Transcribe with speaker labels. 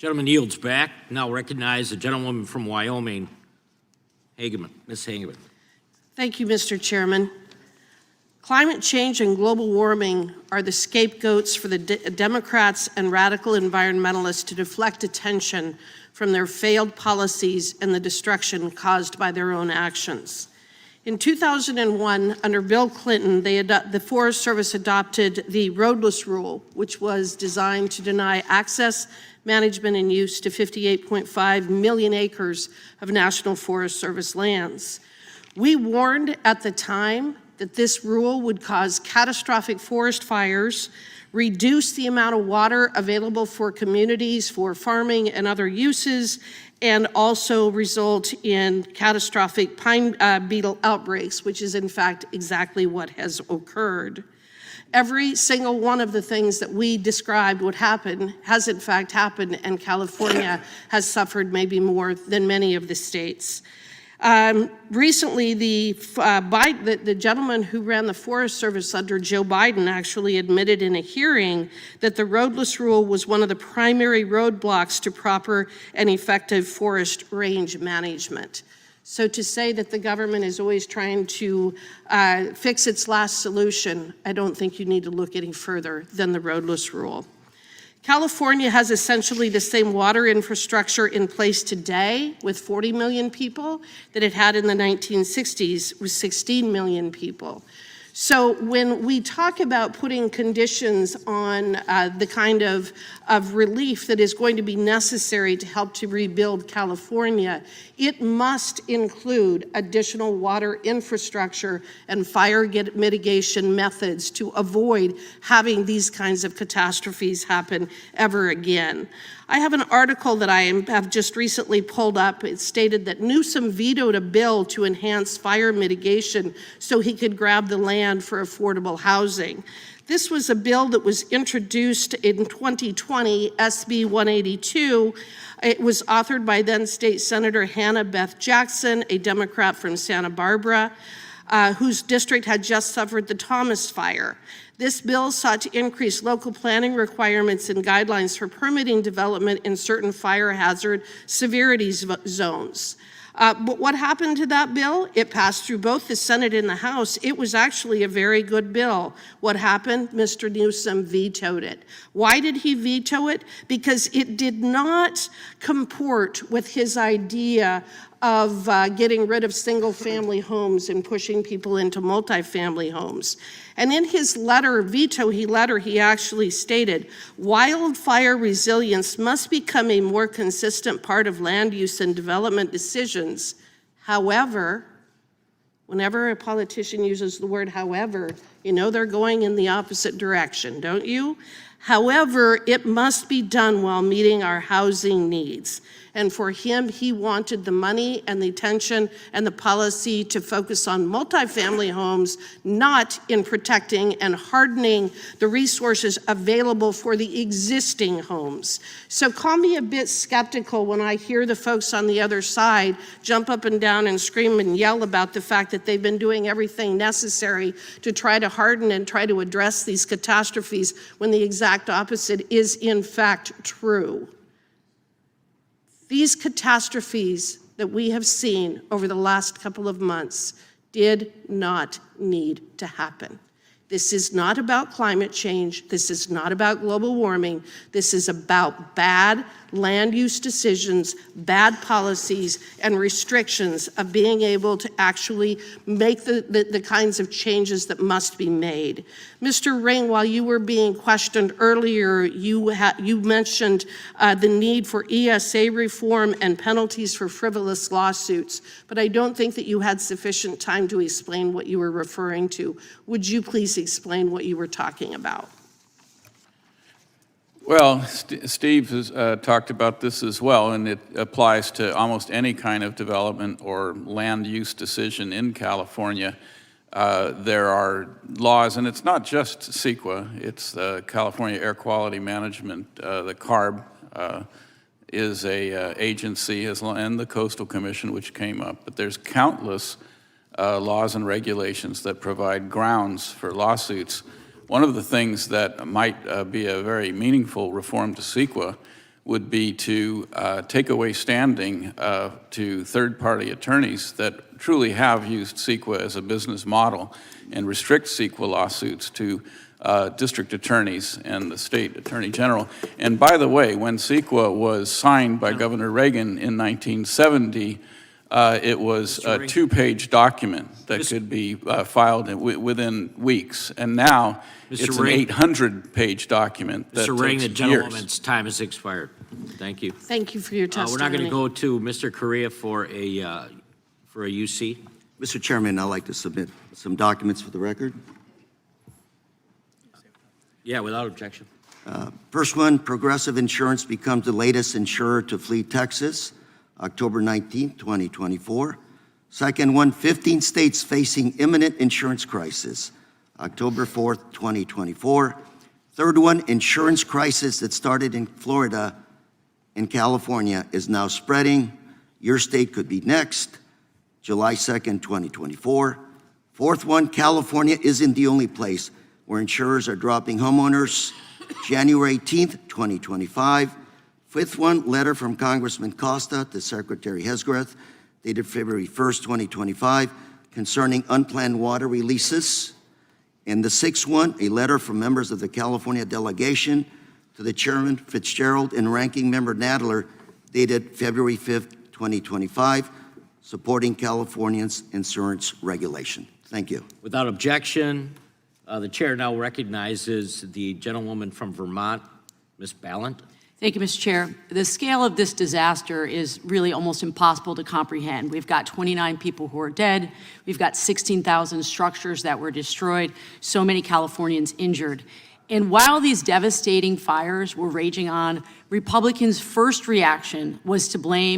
Speaker 1: Gentleman yields back. Now recognize the gentlewoman from Wyoming, Hageman. Ms. Hageman.
Speaker 2: Thank you, Mr. Chairman. Climate change and global warming are the scapegoats for the Democrats and radical environmentalists to deflect attention from their failed policies and the destruction caused by their own actions. In 2001, under Bill Clinton, the Forest Service adopted the Roadless rule, which was designed to deny access, management, and use to 58.5 million acres of National Forest Service lands. We warned at the time that this rule would cause catastrophic forest fires, reduce the amount of water available for communities for farming and other uses, and also result in catastrophic pine beetle outbreaks, which is in fact exactly what has occurred. Every single one of the things that we described would happen has in fact happened, and California has suffered maybe more than many of the states. Recently, the gentleman who ran the Forest Service under Joe Biden actually admitted in a hearing that the Roadless rule was one of the primary roadblocks to proper and effective forest range management. So to say that the government is always trying to fix its last solution, I don't think you need to look any further than the Roadless rule. California has essentially the same water infrastructure in place today with 40 million people that it had in the 1960s with 16 million people. So when we talk about putting conditions on the kind of relief that is going to be necessary to help to rebuild California, it must include additional water infrastructure and fire mitigation methods to avoid having these kinds of catastrophes happen ever again. I have an article that I have just recently pulled up. It stated that Newsom vetoed a bill to enhance fire mitigation so he could grab the land for affordable housing. This was a bill that was introduced in 2020, SB 182. It was authored by then State Senator Hannah Beth Jackson, a Democrat from Santa Barbara, whose district had just suffered the Thomas fire. This bill sought to increase local planning requirements and guidelines for permitting development in certain fire hazard severity zones. But what happened to that bill? It passed through both the Senate and the House. It was actually a very good bill. What happened? Mr. Newsom vetoed it. Why did he veto it? Because it did not comport with his idea of getting rid of single-family homes and pushing people into multifamily homes. And in his veto letter, he actually stated, wildfire resilience must become a more consistent part of land use and development decisions. However, whenever a politician uses the word however, you know they're going in the opposite direction, don't you? However, it must be done while meeting our housing needs. And for him, he wanted the money and the attention and the policy to focus on multifamily homes, not in protecting and hardening the resources available for the existing homes. So call me a bit skeptical when I hear the folks on the other side jump up and down and scream and yell about the fact that they've been doing everything necessary to try to harden and try to address these catastrophes when the exact opposite is in fact true. These catastrophes that we have seen over the last couple of months did not need to happen. This is not about climate change. This is not about global warming. This is about bad land use decisions, bad policies, and restrictions of being able to actually make the kinds of changes that must be made. Mr. Ring, while you were being questioned earlier, you mentioned the need for ESA reform and penalties for frivolous lawsuits, but I don't think that you had sufficient time to explain what you were referring to. Would you please explain what you were talking about?
Speaker 3: Well, Steve has talked about this as well, and it applies to almost any kind of development or land use decision in California. There are laws, and it's not just CEQA, it's the California Air Quality Management, the CARB is a agency, and the Coastal Commission, which came up. But there's countless laws and regulations that provide grounds for lawsuits. One of the things that might be a very meaningful reform to CEQA would be to take away standing to third-party attorneys that truly have used CEQA as a business model and restrict CEQA lawsuits to district attorneys and the state attorney general. And by the way, when CEQA was signed by Governor Reagan in 1970, it was a 2-page document that could be filed within weeks. And now it's an 800-page document that
Speaker 1: Mr. Ring, the
Speaker 3: takes years.
Speaker 1: gentleman's time has expired. Thank you.
Speaker 2: Thank you for your testimony.
Speaker 1: We're not going to go to Mr. Correa for a UC.
Speaker 4: Mr. Chairman, I'd like to submit some documents for the record.
Speaker 1: Yeah, without objection.
Speaker 4: First one, Progressive Insurance becomes the latest insurer to flee Texas, October 19, 2024. Second one, 15 states facing imminent insurance crisis, October 4th, 2024. Third one, insurance crisis that started in Florida and California is now spreading. Your state could be next, July 2nd, 2024. Fourth one, California isn't the only place where insurers are dropping homeowners, January 18th, 2025. Fifth one, letter from Congressman Costa to Secretary Hesgreth, dated February 1st, 2025, concerning unplanned water releases. And the sixth one, a letter from members of the California delegation to the Chairman Fitzgerald and Ranking Member Nadler, dated February 5th, 2025, supporting California's insurance regulation. Thank you.
Speaker 1: Without objection, the chair now recognizes the gentlewoman from Vermont, Ms. Ballant.
Speaker 5: Thank you, Mr. Chair. The scale of this disaster is really almost impossible to comprehend. We've got 29 people who are dead. We've got 16,000 structures that were destroyed, so many Californians injured. And while these devastating fires were raging on, Republicans' first reaction was to blame